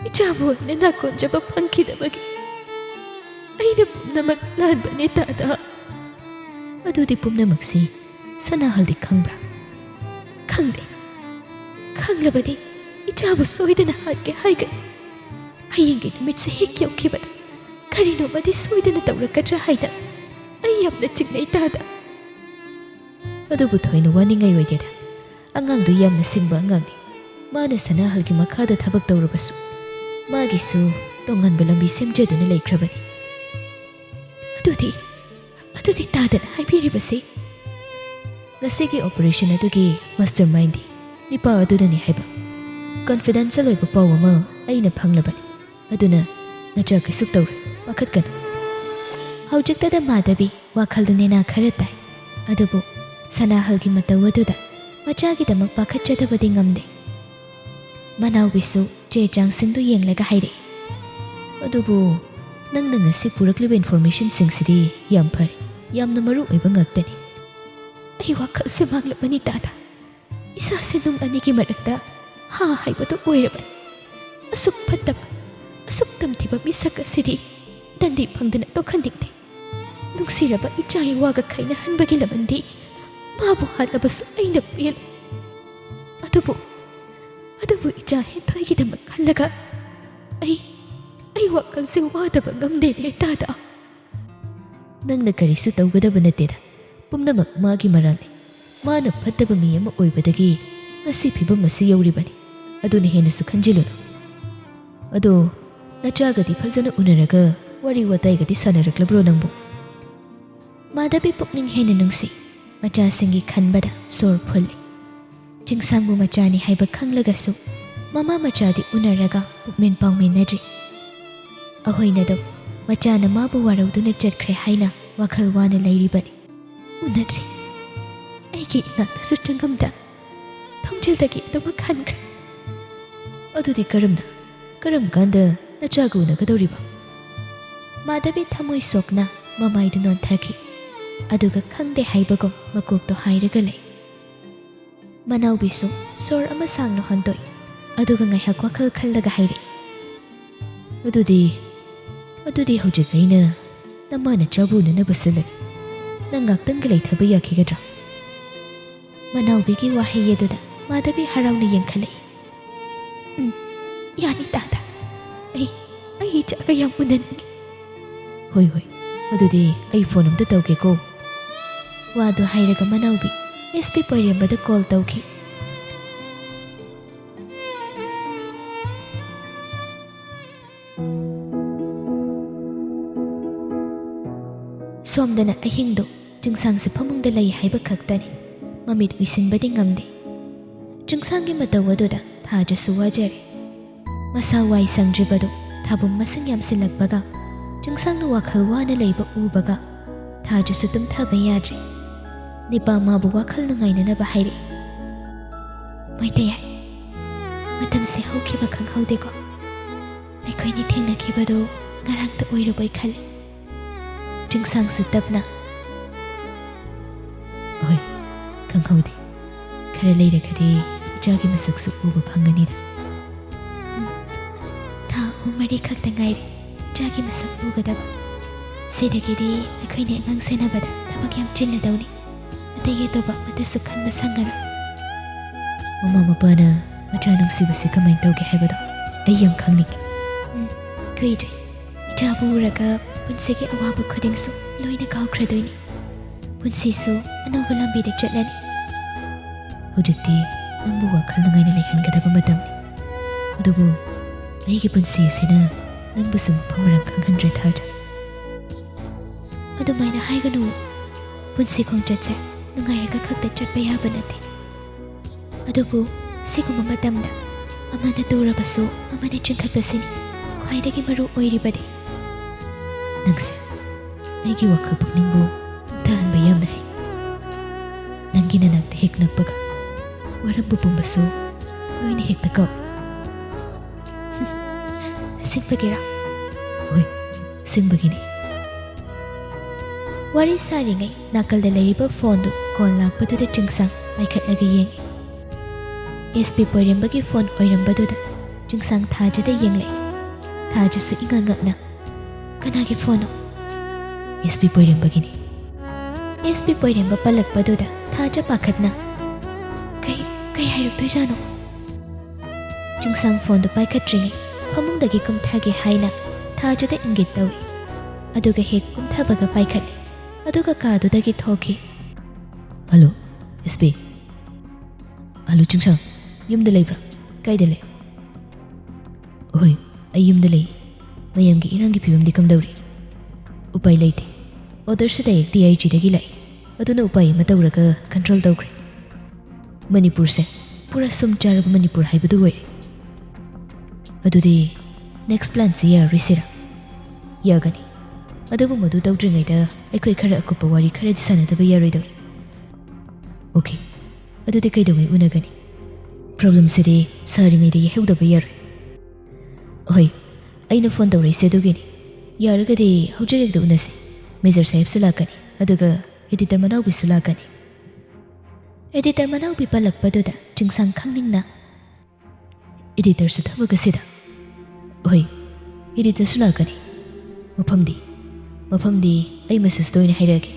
ꯏꯆꯥꯕꯨ ꯑꯩꯅ ꯅꯥꯀꯣꯟꯖꯕ ꯐꯪꯈꯤꯗꯕꯒꯤ ꯑꯩꯅ ꯄꯨꯝꯅꯃꯛ ꯂꯥꯟꯕꯅꯦ ꯇꯥꯗ꯫ ꯑꯗꯨꯗꯤ ꯄꯨꯝꯅꯃꯛꯁꯤ ꯁꯅꯥꯍꯜꯗꯤ ꯈꯪꯕ꯭ꯔꯥ? ꯈꯪꯗꯦ꯫ ꯈꯪꯂꯕꯗꯤ ꯏꯆꯥꯕꯨ ꯁꯣꯏꯗꯅ ꯍꯥꯠꯀꯦ ꯍꯥꯏꯒꯅꯤ꯫ ꯍꯌꯦꯡꯒꯤ ꯅꯨꯃꯤꯠꯁꯦ ꯍꯦꯛ ꯌꯧꯈꯤꯕꯗ ꯀꯔꯤꯅꯣꯃꯗꯤ ꯁꯣꯏꯗꯅ ꯇꯧꯔꯛꯀꯗ꯭ꯔꯥ ꯍꯥꯏꯅ ꯑꯩ ꯌꯥꯝꯅ ꯆꯤꯡꯅꯩ ꯇꯥꯗ꯫ ꯑꯗꯨꯕꯨ ꯊꯣꯏꯅ ꯋꯥꯅꯤꯡꯉꯥꯏ ꯑꯣꯏꯗꯦꯗ꯫ ꯑꯉꯥꯡꯗꯨ ꯌꯥꯝꯅ ꯁꯤꯡꯕ ꯑꯉꯥꯡꯅꯤ꯫ ꯃꯥꯅ ꯁꯅꯥꯍꯜꯒꯤ ꯃꯈꯥꯗ ꯊꯕꯛ ꯇꯧꯔꯕꯁꯨ ꯃꯥꯒꯤꯁꯨ ꯇꯣꯉꯥꯟꯕ ꯂꯝꯕꯤ ꯁꯦꯝꯖꯗꯨꯅ ꯂꯩꯈ꯭ꯔꯕꯅꯤ꯫ ꯑꯗꯨꯗꯤ ꯇꯥꯗꯅ ꯍꯥꯏꯕꯤꯔꯤꯕꯁꯤ ꯉꯁꯤꯒꯤ ꯑꯣꯄꯔꯦꯁꯟ ꯑꯗꯨꯒꯤ ꯃꯥꯁꯇꯔ ꯃꯥꯏꯟꯗꯤ ꯅꯤꯄꯥ ꯑꯗꯨꯗꯅꯤ ꯍꯥꯏꯕ ꯀꯟꯐꯤꯗꯦꯟꯁꯤꯌꯦꯜ ꯑꯣꯏꯕ ꯄꯥꯎ ꯑꯃ ꯑꯩꯅ ꯐꯪꯂꯕꯅꯤ꯫ ꯑꯗꯨꯅ ꯅꯆꯥ ꯀꯩꯁꯨ ꯇꯧꯔꯣꯏ, ꯄꯥꯈꯠꯀꯅꯨ꯫ ꯍꯧꯖꯤꯛꯇꯗ ꯃꯥꯙꯕꯤ ꯋꯥꯈꯜꯗ ꯅꯦꯅꯥ ꯈꯔ ꯇꯥꯏ꯫ ꯑꯗꯨꯕꯨ ꯁꯅꯥꯍꯜꯒꯤ ꯃꯇꯧ ꯑꯗꯨꯗ ꯃꯆꯥꯒꯤꯗꯃꯛ ꯄꯥꯈꯠꯆꯗꯕꯗꯤ ꯉꯝꯗꯦ꯫ ꯃꯅꯥꯎꯕꯤꯁꯨ ꯆꯦ ꯆꯥꯡꯁꯤꯡꯗꯨ ꯌꯦꯡꯂꯒ ꯍꯥꯏꯔꯛꯏ꯫ ꯑꯗꯨꯕꯨ ꯅꯪꯅ ꯉꯁꯤ ꯄꯨꯔꯛꯂꯤꯕ ꯏꯟꯐꯣꯔꯃꯦꯁꯟꯁꯤꯡꯁꯤꯗꯤ ꯌꯥꯝ ꯐꯔꯦ, ꯌꯥꯝꯅ ꯃꯔꯨ ꯑꯣꯏꯕ ꯉꯥꯛꯇꯅꯤ꯫ ꯑꯩ ꯋꯥꯈꯜꯁꯦ ꯃꯥꯡꯂꯕꯅꯤ ꯇꯥꯗ꯫ ꯏꯁꯥꯁꯦ ꯅꯨꯡ ꯑꯅꯤꯒꯤ ꯃꯔꯛꯇ ꯍꯥꯏꯕꯗꯨ ꯑꯣꯏꯔꯕꯅꯤ꯫ ꯑꯁꯨꯛ ꯐꯠꯇꯕ, ꯑꯁꯨꯛ ꯇꯝꯊꯤꯕ ꯃꯤꯁꯛ ꯑꯁꯤꯗꯤ ꯗꯟꯗꯤ ꯐꯪꯗꯅ ꯇꯣꯛꯍꯟꯅꯤꯡꯗꯦ꯫ ꯅꯨꯡꯁꯤꯔꯕ ꯏꯆꯥꯒꯤ ꯋꯥꯒ ꯈꯥꯏꯅꯍꯟꯕꯒꯤ ꯂꯃꯟꯗꯤ ꯃꯥꯕꯨ ꯍꯥꯠꯂꯕꯁꯨ ꯑꯩꯅ ꯄꯦꯜꯂꯤ꯫ ꯑꯗꯨꯕꯨ ꯏꯆꯥ ꯍꯦꯟꯊꯣꯏꯒꯤꯗꯃꯛ ꯈꯜꯂꯒ ꯑꯩ ꯋꯥꯈꯜꯁꯦ ꯋꯥꯗꯕ ꯉꯝꯗꯦꯅꯦ ꯇꯥꯗ꯫ ꯅꯪꯅ ꯀꯔꯤꯁꯨ ꯇꯧꯒꯗꯕ ꯅꯠꯇꯦꯗ꯫ ꯄꯨꯝꯅꯃꯛ ꯃꯥꯒꯤ ꯃꯔꯥꯜꯅꯤ꯫ ꯃꯥꯅ ꯐꯠꯇꯕ ꯃꯤ ꯑꯃ ꯑꯣꯏꯕꯗꯒꯤ ꯉꯁꯤ ꯐꯤꯕꯝ ꯑꯁꯤ ꯌꯧꯔꯤꯕꯅꯤ꯫ ꯑꯗꯨꯅ ꯍꯦꯟꯅꯁꯨ ꯈꯟꯖꯤꯜꯂꯨꯅꯨ꯫ ꯑꯗꯣ ꯅꯆꯥꯒꯗꯤ ꯐꯖꯅ ꯎꯅꯔꯒ ꯋꯥꯔꯤ ꯋꯥꯇꯥꯏꯒꯗꯤ ꯁꯥꯟꯅꯔꯛꯂꯕ꯭ꯔꯣ ꯅꯪꯕꯨ? ꯃꯥꯙꯕꯤ ꯄꯨꯛꯅꯤꯡ ꯍꯦꯟꯅ ꯅꯨꯡꯁꯤ꯫ ꯃꯆꯥꯁꯤꯡꯒꯤ ꯈꯟꯕꯗ ꯁꯣꯔ ꯐꯨꯜꯂꯤ꯫ ꯆꯤꯡꯁꯥꯡꯕꯨ ꯃꯆꯥꯅꯤ ꯍꯥꯏꯕ ꯈꯪꯂꯒꯁꯨ ꯃꯃꯥ ꯃꯆꯥꯗꯤ ꯎꯅꯔꯒ ꯄꯨꯛꯃꯦꯟ ꯄꯥꯎꯃꯤꯟꯅꯗ꯭ꯔꯤ꯫ ꯑꯍꯣꯏꯅꯗꯣ ꯃꯆꯥꯅ ꯃꯥꯕꯨ ꯋꯥꯔꯧꯗꯨꯅ ꯆꯠꯈ꯭ꯔꯦ ꯍꯥꯏꯅ ꯋꯥꯈꯜ ꯋꯥꯅ ꯂꯩꯔꯤꯕꯅꯤ꯫ ꯎꯅꯗ꯭ꯔꯤ꯫ ꯑꯩꯒꯤ ꯏꯅꯥꯛꯇꯁꯨ ꯆꯪꯉꯝꯗ ꯊꯣꯡꯖꯤꯜꯗꯒꯤ ꯑꯗꯨꯃꯛ ꯍꯟꯈ꯭ꯔꯦ꯫ ꯑꯗꯨꯗꯤ ꯀꯔꯝ ꯀꯥꯟꯗ ꯅꯆꯥꯒ ꯎꯅꯒꯗꯧꯔꯤꯕ? ꯃꯥꯙꯕꯤ ꯊꯃꯣꯏ ꯁꯣꯛꯅ ꯃꯃꯥꯏꯗꯨ ꯅꯣꯟꯊꯈꯤ꯫ ꯑꯗꯨꯒ ꯈꯪꯗꯦ ꯍꯥꯏꯕꯒꯨꯝ ꯃꯀꯣꯛꯇꯣ ꯍꯥꯏꯔꯒ ꯂꯩ꯫ ꯃꯅꯥꯎꯕꯤꯁꯨ ꯁꯣꯔ ꯑꯃ ꯁꯥꯡꯅ ꯍꯣꯟꯗꯣꯛꯏ꯫ ꯑꯗꯨꯒ ꯉꯥꯏꯍꯥꯛ ꯋꯥꯈꯜ ꯈꯜꯂꯒ ꯍꯥꯏꯔꯛꯏ꯫ ꯑꯗꯨꯗꯤ ꯍꯧꯖꯤꯛ ꯑꯩꯅ ꯅꯃꯥ ꯅꯆꯥꯕꯨ ꯎꯅꯅꯕ ꯁꯤꯜꯂꯒꯦ꯫ ꯅꯪ ꯉꯥꯛꯇꯪꯒ ꯂꯩꯊꯕ ꯌꯥꯈꯤꯒꯗ꯭ꯔꯥ? ꯃꯅꯥꯎꯕꯤꯒꯤ ꯋꯥꯍꯩ ꯑꯗꯨꯗ ꯃꯥꯙꯕꯤ ꯍꯔꯥꯎꯅ ꯌꯦꯡꯈꯠꯂꯛꯏ꯫ ꯌꯥꯅꯤ ꯇꯥꯗ꯫ ꯑꯩ ꯏꯆꯥꯒ ꯌꯥꯝ ꯎꯅꯅꯤꯡꯉꯤ꯫ ꯍꯣꯏ, ꯑꯗꯨꯗꯤ ꯑꯩ ꯐꯣꯟ ꯑꯝꯇ ꯇꯧꯒꯦꯀꯣ꯫ ꯋꯥꯗꯣ ꯍꯥꯏꯔꯒ ꯃꯅꯥꯎꯕꯤ SP ꯄꯣꯏꯔꯦꯝꯕꯗ ꯀꯣꯜ ꯇꯧꯈꯤ꯫ ꯁꯣꯝꯗꯅ ꯑꯍꯤꯡꯗꯣ ꯆꯤꯡꯁꯥꯡꯁꯦ ꯐꯃꯨꯡꯗ ꯂꯩ ꯍꯥꯏꯕ ꯈꯛꯇꯅꯤ꯫ ꯃꯃꯤꯠ ꯎꯏꯁꯤꯟꯕꯗꯤ ꯉꯝꯗꯦ꯫ ꯆꯤꯡꯁꯥꯡꯒꯤ ꯃꯇꯧ ꯑꯗꯨꯗ ꯊꯥꯖꯁꯨ ꯋꯥꯖꯔꯦ꯫ ꯃꯁꯥ ꯋꯥꯏ ꯁꯪꯗ꯭ꯔꯤꯕꯗꯨ ꯊꯥꯕꯨꯝ ꯃꯁꯤꯡ ꯌꯥꯝꯁꯤꯜꯂꯛꯄꯒ ꯆꯤꯡꯁꯥꯡꯅ ꯋꯥꯈꯜ ꯋꯥꯅ ꯂꯩꯕ ꯎꯕꯒ ꯊꯥꯖꯁꯨ ꯇꯨꯝꯊꯕ ꯌꯥꯗ꯭ꯔꯦ꯫ ꯅꯤꯄꯥ ꯃꯥꯕꯨ ꯋꯥꯈꯜ ꯅꯨꯡꯉꯥꯏꯅꯅꯕ ꯍꯥꯏꯔꯛꯏ꯫ ꯃꯣꯏꯇꯌꯥꯏ, ꯃꯇꯝꯁꯦ ꯍꯧꯈꯤꯕ ꯈꯪꯍꯧꯗꯦꯀꯣ꯫ ꯑꯩꯈꯣꯏꯅꯤ ꯊꯦꯡꯅꯈꯤꯕꯗꯨ ꯉꯔꯥꯡꯇ ꯑꯣꯏꯔꯕꯣꯏ ꯈꯜꯂꯤ꯫ ꯆꯤꯡꯁꯥꯡꯁꯨ ꯇꯞꯅ ꯍꯣꯏ, ꯈꯪꯍꯧꯗꯦ꯫ ꯈꯔ ꯂꯩꯔꯒꯗꯤ ꯏꯆꯥꯒꯤ ꯃꯁꯛꯁꯨ ꯎꯕ ꯐꯪꯒꯅꯤꯗ ꯊꯥ 3 ꯈꯛꯇ ꯉꯥꯏꯔꯦ ꯏꯆꯥꯒꯤ ꯃꯁꯛ ꯎꯒꯗꯕ ꯁꯤꯗꯒꯤꯗꯤ ꯑꯩꯈꯣꯏꯅ ꯑꯉꯥꯡ ꯁꯦꯟꯅꯕꯗ ꯊꯕꯛ ꯌꯥꯝ ꯆꯤꯜꯂꯗꯧꯅꯤ ꯑꯇꯩꯒꯤ ꯑꯇꯣꯞꯄ ꯑꯃꯠꯇꯁꯨ ꯈꯟꯕ ꯁꯪꯉꯔꯣꯏ ꯃꯃꯥ ꯃꯄꯥꯅ ꯃꯆꯥ ꯅꯨꯡꯁꯤꯕꯁꯤ ꯀꯃꯥꯏꯅ ꯇꯧꯒꯦ ꯍꯥꯏꯕꯗꯣ ꯑꯩ ꯌꯥꯝ ꯈꯪꯅꯤꯡꯉꯤ ꯀꯨꯏꯗ꯭ꯔꯦ ꯏꯆꯥꯕꯨ ꯎꯔꯒ ꯄꯨꯟꯁꯤꯒꯤ ꯑꯋꯥꯕ ꯈꯨꯗꯤꯡꯁꯨ ꯂꯣꯏꯅ ꯀꯥꯎꯈ꯭ꯔꯗꯣꯏꯅꯤ ꯄꯨꯟꯁꯤꯁꯨ ꯑꯅꯧꯕ ꯂꯝꯕꯤꯗ ꯆꯠꯂꯅꯤ ꯍꯧꯖꯤꯛꯇꯤ ꯅꯪꯕꯨ ꯋꯥꯈꯜ ꯅꯨꯡꯉꯥꯏꯅ ꯂꯩꯍꯟꯒꯗꯕ ꯃꯇꯝꯅꯤ ꯑꯗꯨꯕꯨ ꯑꯩꯒꯤ ꯄꯨꯟꯁꯤ ꯑꯁꯤꯅ ꯅꯪꯕꯨꯁꯨ ꯃꯐꯝ ꯃꯔꯥꯡ ꯈꯪꯍꯟꯗ꯭ꯔꯦ ꯊꯥꯖ ꯑꯗꯨꯃꯥꯏꯅ ꯍꯥꯏꯒꯅꯨ ꯄꯨꯟꯁꯤ ꯈꯣꯡꯆꯠꯁꯦ ꯅꯨꯡꯉꯥꯏꯔꯒ ꯈꯛꯇ ꯆꯠꯄ ꯌꯥꯕ ꯅꯠꯇꯦ ꯑꯗꯨꯕꯨ ꯑꯁꯤꯒꯨꯝꯕ ꯃꯇꯝꯗ ꯑꯃꯅ ꯇꯨꯔꯕꯁꯨ ꯑꯃꯅ ꯆꯤꯡꯈꯠꯄꯁꯤꯅꯤ ꯈ꯭ꯋꯥꯏꯗꯒꯤ ꯃꯔꯨ ꯑꯣꯏꯔꯤꯕꯗꯤ ꯅꯪꯁꯦ ꯑꯩꯒꯤ ꯋꯥꯈꯜ ꯄꯨꯛꯅꯤꯡꯕꯨ ꯏꯪꯊꯍꯟꯕ ꯌꯥꯝꯅ ꯍꯩ ꯅꯪꯒꯤ ꯅꯅꯥꯛꯇ ꯍꯦꯛ ꯅꯛꯄꯒ ꯋꯥꯔꯝꯕ ꯄꯨꯝꯕꯁꯨ ꯂꯣꯏꯅ ꯍꯦꯛꯇ ꯀꯥꯎꯏ ꯑꯁꯦꯡꯕꯒꯤꯔꯥ ꯍꯣꯏ ꯑꯁꯦꯡꯕꯒꯤꯅꯤ ꯋꯥꯔꯤ ꯁꯥꯔꯤꯉꯩ ꯅꯥꯀꯜꯗ ꯂꯩꯔꯤꯕ ꯐꯣꯟꯗꯨ ꯀꯣꯜ ꯂꯥꯛꯄꯗꯨꯗ ꯆꯤꯡꯁꯥꯡ ꯄꯥꯏꯈꯠꯂꯒ ꯌꯦꯡꯉꯤ SP ꯄꯣꯏꯔꯦꯝꯕꯒꯤ ꯐꯣꯟ ꯑꯣꯏꯔꯝꯕꯗꯨꯗ ꯆꯤꯡꯁꯥꯡ ꯊꯥꯖꯗ ꯌꯦꯡꯂꯛꯏ ꯊꯥꯖꯁꯨ ꯏꯉꯛ ꯉꯛꯅ ꯀꯅꯥꯒꯤ ꯐꯣꯟꯅꯣ SP ꯄꯣꯏꯔꯦꯝꯕꯒꯤꯅꯤ SP ꯄꯣꯏꯔꯦꯝꯕ ꯄꯜꯂꯛꯄꯗꯨꯗ ꯊꯥꯖ ꯄꯥꯈꯠꯅ ꯀꯩ ꯍꯥꯏꯔꯛꯇꯣꯏꯖꯥꯅꯣ ꯆꯤꯡꯁꯥꯡ ꯐꯣꯟꯗꯨ ꯄꯥꯏꯈꯠꯇ꯭ꯔꯤꯉꯩ ꯐꯃꯨꯡꯗꯒꯤ ꯀꯨꯝꯊꯒꯦ ꯍꯥꯏꯅ ꯊꯥꯖꯗ ꯏꯪꯒꯤꯠ ꯇꯧꯏ ꯑꯗꯨꯒ ꯍꯦꯛ ꯀꯨꯝꯊꯕꯒ ꯄꯥꯏꯈꯠꯂꯤ ꯑꯗꯨꯒ ꯀꯥꯗꯨꯗꯒꯤ ꯊꯣꯛꯈꯤ ꯍꯜꯂꯣ SP ꯍꯜꯂꯣ ꯆꯤꯡꯁꯥꯡ ꯌꯨꯝꯗ ꯂꯩꯕ꯭ꯔꯥ ꯀꯥꯏꯗ ꯂꯩ ꯍꯣꯏ ꯑꯩ ꯌꯨꯝꯗ ꯂꯩ ꯃꯌꯥꯝꯒꯤ ꯏꯔꯥꯡꯒꯤ ꯐꯤꯕꯝꯗꯤ ꯀꯝꯗꯧꯔꯤ ꯎꯄꯥꯏ ꯂꯩꯇꯦ ꯑꯣꯔꯗꯔꯁꯤ ꯗꯥꯏꯔꯦꯛ DIGꯗꯒꯤ ꯂꯥꯛꯏ ꯑꯗꯨꯅ ꯎꯄꯥꯏ ꯑꯃ ꯇꯧꯔꯒ ꯀꯟꯇ꯭ꯔꯣꯜ ꯇꯧꯈ꯭ꯔꯦ ꯃꯅꯤꯄꯨꯔꯁꯦ ꯄꯨꯔꯥ ꯁꯨꯝ ꯆꯥꯔꯕ ꯃꯅꯤꯄꯨꯔ ꯍꯥꯏꯕꯗꯨ ꯑꯣꯏꯔꯦ ꯑꯗꯨꯗꯤ ꯅꯦꯛꯁ ꯄ꯭ꯂꯥꯟꯁꯤ ꯌꯥꯔꯔꯣꯏꯁꯤꯔꯥ ꯌꯥꯒꯅꯤ ꯑꯗꯨꯕꯨ ꯃꯗꯨ ꯇꯧꯗ꯭ꯔꯤꯉꯩꯗ ꯑꯩꯈꯣꯏ ꯈꯔ ꯑꯀꯨꯞꯄ ꯋꯥꯔꯤ ꯈꯔꯗꯤ ꯁꯥꯟꯅꯗꯕ ꯌꯥꯔꯣꯏꯗꯧꯔꯤ ꯑꯣꯀꯦ ꯑꯗꯨꯗꯤ ꯀꯩꯗꯧꯉꯩ ꯎꯅꯒꯅꯤ ꯄ꯭ꯔꯣꯕ꯭ꯂꯦꯝꯁꯤꯗꯤ ꯁꯥꯔꯤꯉꯩꯗ ꯌꯥꯍꯧꯗꯕ ꯌꯥꯔꯣꯏ ꯍꯣꯏ ꯑꯩꯅ ꯐꯣꯟ ꯇꯧꯔꯛꯏꯁꯦ ꯑꯗꯨꯒꯤꯅꯤ ꯌꯥꯔꯒꯗꯤ ꯍꯧꯖꯤꯛ ꯍꯦꯛꯇ ꯎꯅꯁꯤ ꯃꯦꯖꯔ ꯁꯥꯍꯦꯕꯁꯨ ꯂꯥꯛꯀꯅꯤ ꯑꯗꯨꯒ ꯑꯦꯗꯤꯇꯔ ꯃꯅꯥꯎꯕꯤꯁꯨ ꯂꯥꯛꯀꯅꯤ एडिटर मनाउबी पलक्पदुदा चिंगसांग खंगनिंगना एडिटर सु थबक असिदा होय एडिटर सु लाकनी मफमदी आई मेसेज दोइने हाइरगे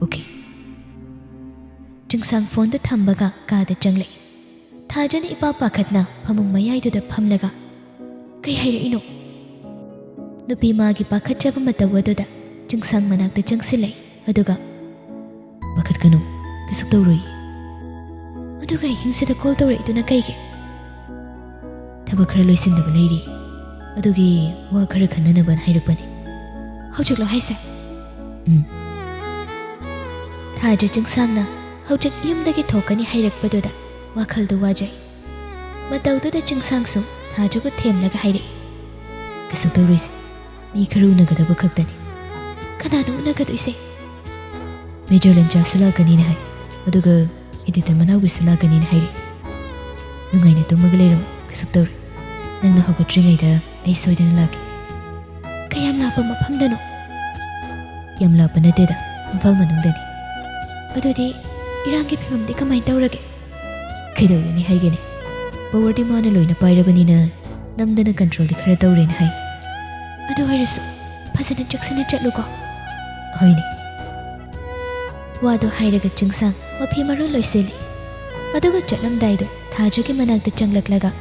ओके चिंगसांग फोन दो थंबगा कादा चंगले थाजन इपा पाखतना फमुंग मयाइदुदा फमलगा कई हाइरइनो नुपी मागी पाखचब मतवदुदा चिंगसांग मनाक्ता चंगसिलै अदुगा पाखतकनु कसुक तौरोई अदुगा हिंसिदा कॉल तौरइदुना कइगे थबक खरा लोइसिनदबा लैरि अदुगी वा खरा खन्ननबन हाइरपनि हौजिकलो हाइसे थाजा चिंगसांगना हौजिक युमदगी थोकनी हाइरकपदुदा वाखलदु वाजै मतौदुदा चिंगसांगसु थाजबु थेमलगा हाइरे कसुक तौरोइसे मी खरा उनगदबा खक्तनि कनानु उनगदुइसे मेजर लंचासु लाकनिना हाइ अदुगा एडिटर मनाउबिसु लाकनिना हाइरे नुंगाइना तुमगा लेरम कसुक तौरे नंगना हौगट्रिङैदा आई सोइदना लाके कयाम लापा मफमदनो याम लापा नतेदा इम्फाल मनुंगदनी अदुदि इरांगी फिल्मदि कमाइन तौरगे खैदौनि हाइगेने पावर माना लोइना पाइरबनिना नमदना कंट्रोल खरा तौरेना हाइ अदु हाइरसु फजना चक्सना चट्लुको होइने वादो हाइरगा चिंगसांग मफी मरो लोइसेली अदुगा चटलमदाइदो थाजगी मनाक्ता चंगलक्लगा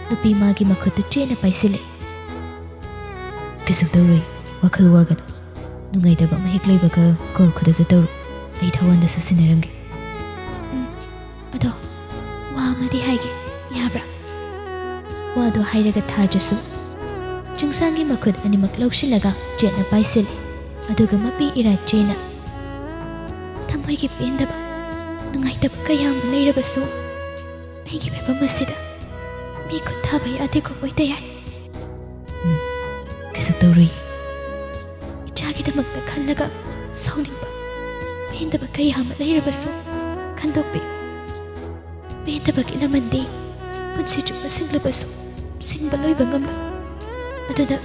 नुपी मागी मखुतु चेना पाइसिले कसुक तौरोइ वाखल वागनु नुंगाइदबा महेक लैबगा कॉल खुदक तौरो आई थवानदा ससिनरंगे अदो वा मदि हाइगे याब्रा वादो हाइरगा थाजसु चिंगसांगी मखुत अनिमक लौसिलगा चेना पाइसिले अदुगा मपी इरा चेना थमोइगी पेंदबा नुंगाइदबा कयाम लैरबसु अइगी फिबम असिदा मी खुथाबा यादेको ओइता याइ कसुक तौरोइ इचागिदमक्ता खल्लगा सौनिंगबा पेंदबा कयाम लैरबसु खंदोकपि पेंदबगी लमंदी पुन्सि चुप्पा सिंग्लबसु सिंगबा लोइबा ngamlo अदुदा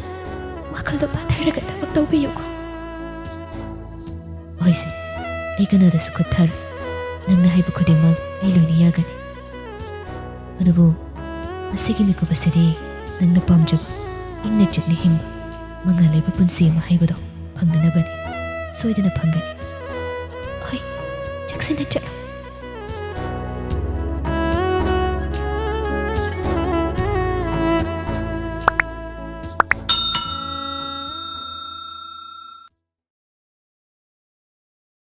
वाखलदो पाथारगा थबक तौबियुको होइसे आई कनादसु खुथार नंगना हाइबा खुदिंमक आई लोइना यागनि ꯑꯗꯨꯕꯨ ꯃꯁꯤꯒꯤ ꯃꯤꯀꯨꯞ ꯑꯁꯤꯗꯤ ꯅꯪꯅ ꯄꯥꯝꯖꯕ ꯏꯪꯅ ꯆꯤꯛꯅ ꯍꯤꯡꯕ ꯃꯉꯥꯜ ꯂꯩꯕ ꯄꯨꯟꯁꯤ ꯑꯃ ꯍꯥꯏꯕꯗꯣ ꯐꯪꯅꯅꯕꯅꯤ ꯁꯣꯏꯗꯅ ꯐꯪꯒꯅꯤ ꯍꯣꯏ ꯆꯦꯛꯁꯤꯟꯅ ꯆꯠꯂꯣ